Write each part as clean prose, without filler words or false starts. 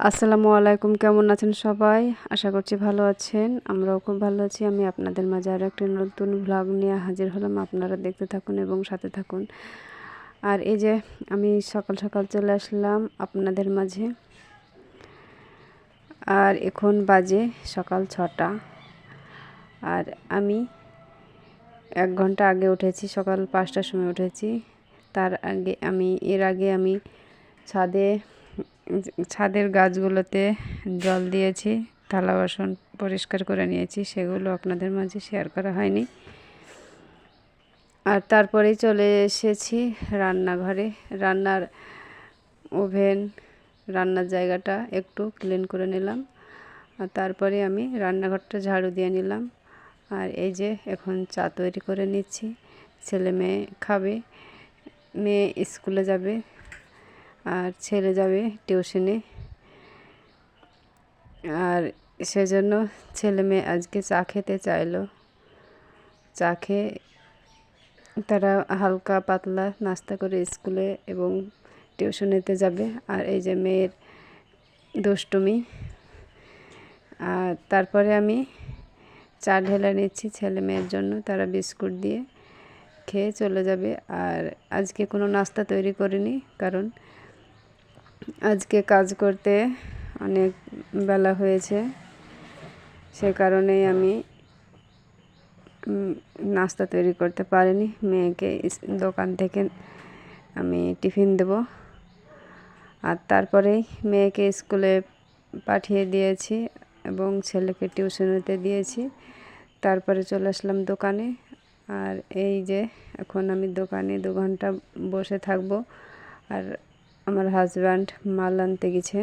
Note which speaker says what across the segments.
Speaker 1: আসসালামু আলাইকুম, কেমন আছেন সবাই? আশা করছি ভালো আছেন। আমরাও খুব ভালো আছি। আমি আপনাদের মাঝে আরও একটি নতুন ভ্লগ নিয়ে হাজির হলাম। আপনারা দেখতে থাকুন এবং সাথে থাকুন। আর এই যে আমি সকাল সকাল চলে আসলাম আপনাদের মাঝে। আর এখন বাজে সকাল 6টা। আর আমি 1 ঘন্টা আগে উঠেছি, সকাল 5টার সময় উঠেছি। এর আগে আমি ছাদের গাছগুলোতে জল দিয়েছি, থালা বাসন পরিষ্কার করে নিয়েছি, সেগুলো আপনাদের মাঝে শেয়ার করা হয়নি। আর তারপরেই চলে এসেছি রান্নাঘরে। রান্নার ওভেন, রান্নার জায়গাটা একটু ক্লিন করে নিলাম। আর তারপরে আমি রান্নাঘরটা ঝাড়ু দিয়ে নিলাম। আর এই যে এখন চা তৈরি করে নিচ্ছি। ছেলে মেয়ে খাবে, মেয়ে স্কুলে যাবে আর ছেলে যাবে টিউশনে। আর সেজন্য ছেলে মেয়ে আজকে চা খেতে চাইলো। চা খেয়ে তারা হালকা পাতলা নাস্তা করে স্কুলে এবং টিউশনেতে যাবে। আর এই যে মেয়ের দুষ্টুমি। আর তারপরে আমি চা ঢেলে নিচ্ছি ছেলে মেয়ের জন্য, তারা বিস্কুট দিয়ে খেয়ে চলে যাবে। আর আজকে কোনো নাস্তা তৈরি করিনি, কারণ আজকে কাজ করতে অনেক বেলা হয়েছে। সে কারণেই আমি নাস্তা তৈরি করতে পারিনি। মেয়েকে দোকান থেকে আমি টিফিন দেব। আর তারপরেই মেয়েকে স্কুলে পাঠিয়ে দিয়েছি এবং ছেলেকে টিউশনেতে দিয়েছি। তারপরে চলে আসলাম দোকানে। আর এই যে এখন আমি দোকানে 2 ঘন্টা বসে থাকব। আর আমার হাজব্যান্ড মাল আনতে গেছে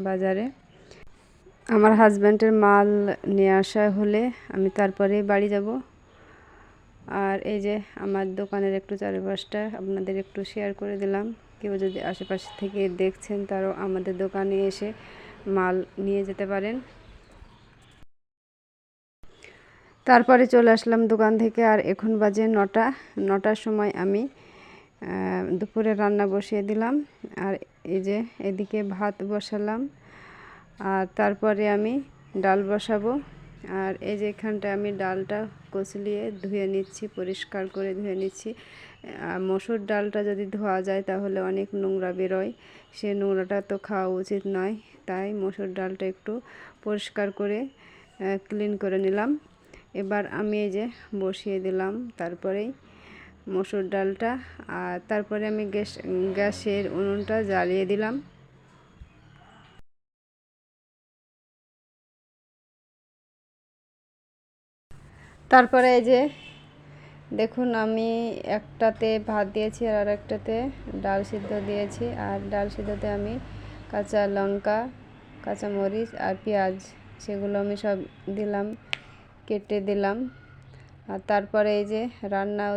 Speaker 1: বাজারে। আমার হাজব্যান্ডের মাল নিয়ে আসা হলে আমি তারপরে বাড়ি যাব। আর এই যে আমার দোকানের একটু চারপাশটা আপনাদের একটু শেয়ার করে দিলাম। কেউ যদি আশেপাশে থেকে দেখছেন, তারাও আমাদের দোকানে এসে মাল নিয়ে যেতে পারেন। তারপরে চলে আসলাম দোকান থেকে। আর এখন বাজে 9টা। 9টার সময় আমি দুপুরে রান্না বসিয়ে দিলাম। আর এই যে এদিকে ভাত বসালাম। আর তারপরে আমি ডাল বসাবো। আর এই যে এখানটায় আমি ডালটা কচলিয়ে ধুয়ে নিচ্ছি, পরিষ্কার করে ধুয়ে নিচ্ছি। মসুর ডালটা যদি ধোয়া যায় তাহলে অনেক নোংরা বেরোয়, সে নোংরাটা তো খাওয়া উচিত নয়। তাই মসুর ডালটা একটু পরিষ্কার করে ক্লিন করে নিলাম। এবার আমি এই যে বসিয়ে দিলাম তারপরেই মসুর ডালটা। আর তারপরে আমি গ্যাসের উনুনটা জ্বালিয়ে দিলাম। তারপরে এই যে দেখুন, আমি একটাতে ভাত দিয়েছি আর আরেকটাতে ডাল সিদ্ধ দিয়েছি। আর ডাল সিদ্ধতে আমি কাঁচা লঙ্কা, কাঁচামরিচ আর পেঁয়াজ, সেগুলো আমি সব দিলাম, কেটে দিলাম। আর তারপরে এই যে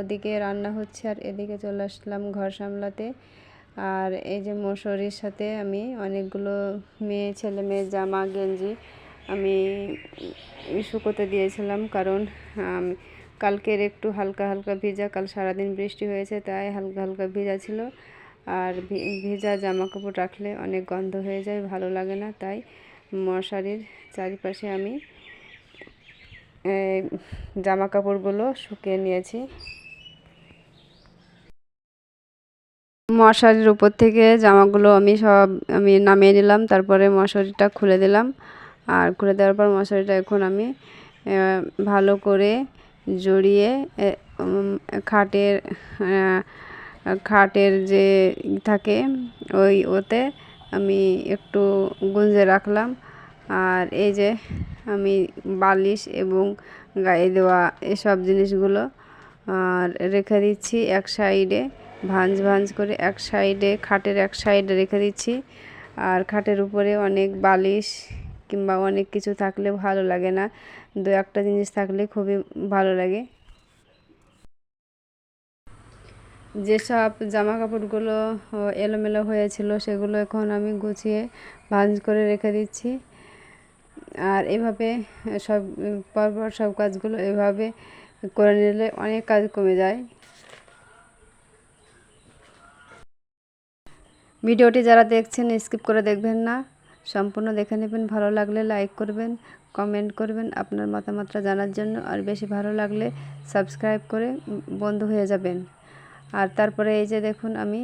Speaker 1: ওদিকে রান্না হচ্ছে আর এদিকে চলে আসলাম ঘর সামলাতে। আর এই যে মশারির সাথে আমি অনেকগুলো ছেলে মেয়ের জামা গেঞ্জি আমি শুকোতে দিয়েছিলাম, কারণ কালকের একটু হালকা হালকা ভিজা, কাল সারাদিন বৃষ্টি হয়েছে তাই হালকা হালকা ভিজা ছিল। আর ভেজা জামা কাপড় রাখলে অনেক গন্ধ হয়ে যায়, ভালো লাগে না। তাই মশারির চারিপাশে আমি জামা কাপড়গুলো শুকিয়ে নিয়েছি। মশারির উপর থেকে জামাগুলো আমি নামিয়ে নিলাম। তারপরে মশারিটা খুলে দিলাম। আর খুলে দেওয়ার পর মশারিটা এখন আমি ভালো করে জড়িয়ে খাটের খাটের যে থাকে ওতে আমি একটু গুঁজে রাখলাম। আর এই যে আমি বালিশ এবং গায়ে দেওয়া এসব জিনিসগুলো আর রেখে দিচ্ছি এক সাইডে, ভাঁজ করে এক সাইডে, খাটের এক সাইডে রেখে দিচ্ছি। আর খাটের উপরে অনেক বালিশ কিংবা অনেক কিছু থাকলে ভালো লাগে না, 2-1টা জিনিস থাকলে খুবই ভালো লাগে। যেসব জামা কাপড়গুলো এলোমেলো হয়েছিল সেগুলো এখন আমি গুছিয়ে ভাঁজ করে রেখে দিচ্ছি। আর এভাবে পরপর সব কাজগুলো এভাবে করে নিলে অনেক কাজ কমে যায়। ভিডিওটি যারা দেখছেন স্কিপ করে দেখবেন না, সম্পূর্ণ দেখে নেবেন। ভালো লাগলে লাইক করবেন, কমেন্ট করবেন আপনার মতামতটা জানার জন্য। আর বেশি ভালো লাগলে সাবস্ক্রাইব করে বন্ধু হয়ে যাবেন। আর তারপরে এই যে দেখুন আমি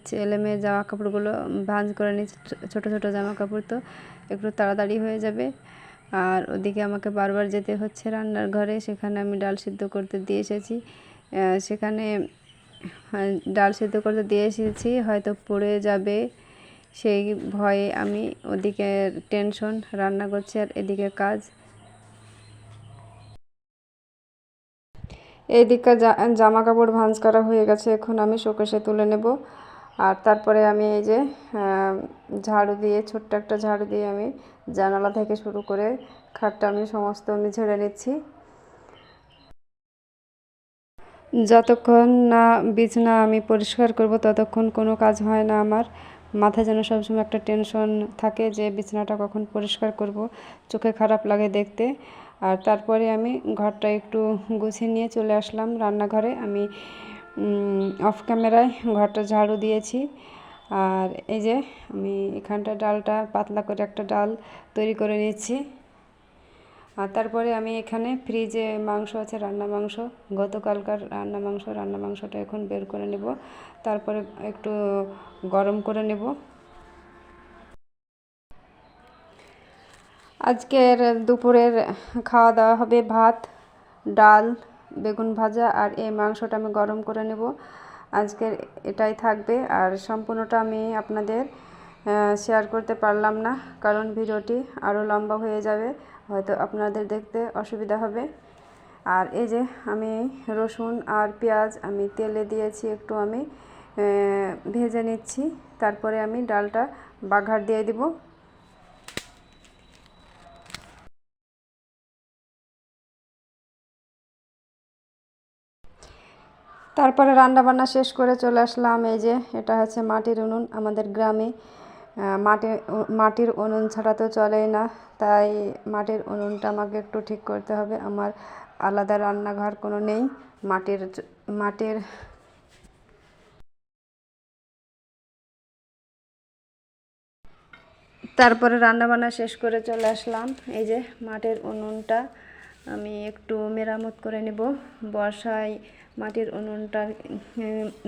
Speaker 1: ছেলে মেয়ের জামা কাপড়গুলো ভাঁজ করে নিচ্ছি। ছোটো ছোটো জামা কাপড় তো একটু তাড়াতাড়ি হয়ে যাবে। আর ওদিকে আমাকে বারবার যেতে হচ্ছে রান্নার ঘরে, সেখানে আমি ডাল সিদ্ধ করতে দিয়ে এসেছি। সেখানে ডাল সিদ্ধ করতে দিয়ে এসেছি, হয়তো পড়ে যাবে সেই ভয়ে আমি ওদিকে টেনশন, রান্না করছি আর এদিকে কাজ। এইদিকে জামা কাপড় ভাঁজ করা হয়ে গেছে, এখন আমি শোকেসে তুলে নেব। আর তারপরে আমি এই যে ঝাড়ু দিয়ে, ছোট্ট একটা ঝাড়ু দিয়ে আমি জানালা থেকে শুরু করে খাটটা আমি সমস্ত আমি ঝেড়ে নিচ্ছি। যতক্ষণ না বিছানা আমি পরিষ্কার করব ততক্ষণ কোনো কাজ হয় না আমার। মাথায় যেন সবসময় একটা টেনশন থাকে যে বিছানাটা কখন পরিষ্কার করব, চোখে খারাপ লাগে দেখতে। আর তারপরে আমি ঘরটা একটু গুছিয়ে নিয়ে চলে আসলাম রান্নাঘরে। আমি অফ ক্যামেরায় ঘরটা ঝাড়ু দিয়েছি। আর এই যে আমি এখানটা ডালটা পাতলা করে একটা ডাল তৈরি করে নিচ্ছি। আর তারপরে আমি এখানে ফ্রিজে মাংস আছে, রান্না মাংস, গতকালকার রান্না মাংসটা এখন বের করে নেব। তারপরে একটু গরম করে নেব। আজকের দুপুরের খাওয়া দাওয়া হবে ভাত, ডাল, বেগুন ভাজা আর এই মাংসটা আমি গরম করে নেব। আজকের এটাই থাকবে। আর সম্পূর্ণটা আমি আপনাদের শেয়ার করতে পারলাম না, কারণ ভিডিওটি আরও লম্বা হয়ে যাবে, হয়তো আপনাদের দেখতে অসুবিধা হবে। আর এই যে আমি রসুন আর পেঁয়াজ আমি তেলে দিয়েছি, একটু আমি ভেজে নিচ্ছি। তারপরে আমি ডালটা বাঘার দিয়ে দিব। তারপরে রান্না বান্না শেষ করে চলে আসলাম। এই যে এটা হচ্ছে মাটির উনুন। আমাদের গ্রামে মাটির উনুন ছাড়া তো চলেই না, তাই মাটির উনুনটা আমাকে একটু ঠিক করতে হবে। আমার আলাদা রান্নাঘর কোনো নেই, মাটির তারপরে রান্নাবান্না শেষ করে চলে আসলাম। এই যে মাটির উনুনটা আমি একটু মেরামত করে নেব। বর্ষায় মাটির উনুনটার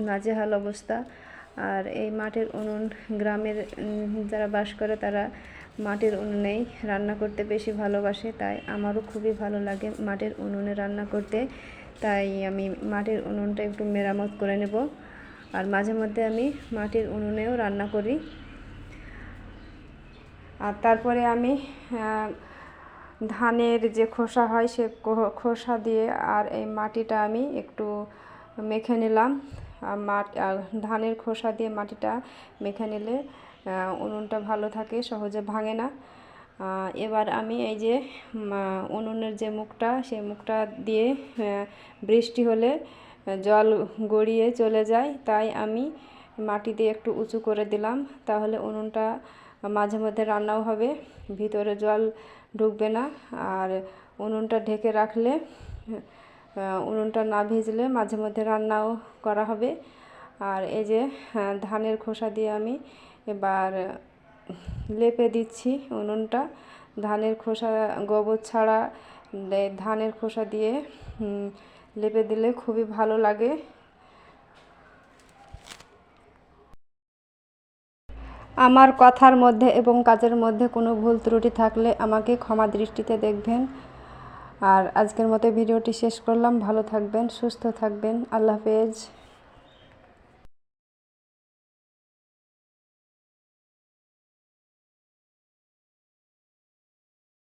Speaker 1: নাজেহাল অবস্থা। আর এই মাটির উনুন, গ্রামের যারা বাস করে তারা মাটির উনুনেই রান্না করতে বেশি ভালোবাসে, তাই আমারও খুবই ভালো লাগে মাটির উনুনে রান্না করতে। তাই আমি মাটির উনুনটা একটু মেরামত করে নেব। আর মাঝে মধ্যে আমি মাটির উনুনেও রান্না করি। আর তারপরে আমি ধানের যে খোসা হয় সে খোসা দিয়ে আর এই মাটিটা আমি একটু মেখে নিলাম। ধানের খোসা দিয়ে মাটিটা মেখে নিলে উনুনটা ভালো থাকে, সহজে ভাঙে না। এবার আমি এই যে উনুনের যে মুখটা, সেই মুখটা দিয়ে বৃষ্টি হলে জল গড়িয়ে চলে যায়, তাই আমি মাটি দিয়ে একটু উঁচু করে দিলাম। তাহলে উনুনটা মাঝে মধ্যে রান্নাও হবে, ভিতরে জল ঢুকবে না। আর উনুনটা ঢেকে রাখলে, উনুনটা না ভিজলে মাঝে মধ্যে রান্নাও করা হবে। আর এই যে ধানের খোসা দিয়ে আমি এবার লেপে দিচ্ছি উনুনটা। ধানের খোসা, গোবর ছাড়া ধানের খোসা দিয়ে লেপে দিলে খুবই ভালো লাগে। আমার কথার মধ্যে এবং কাজের মধ্যে কোনো ভুল ত্রুটি থাকলে আমাকে ক্ষমা দৃষ্টিতে দেখবেন। আর আজকের মতো ভিডিওটি শেষ করলাম। ভালো থাকবেন, সুস্থ থাকবেন। আল্লাহ হাফেজ।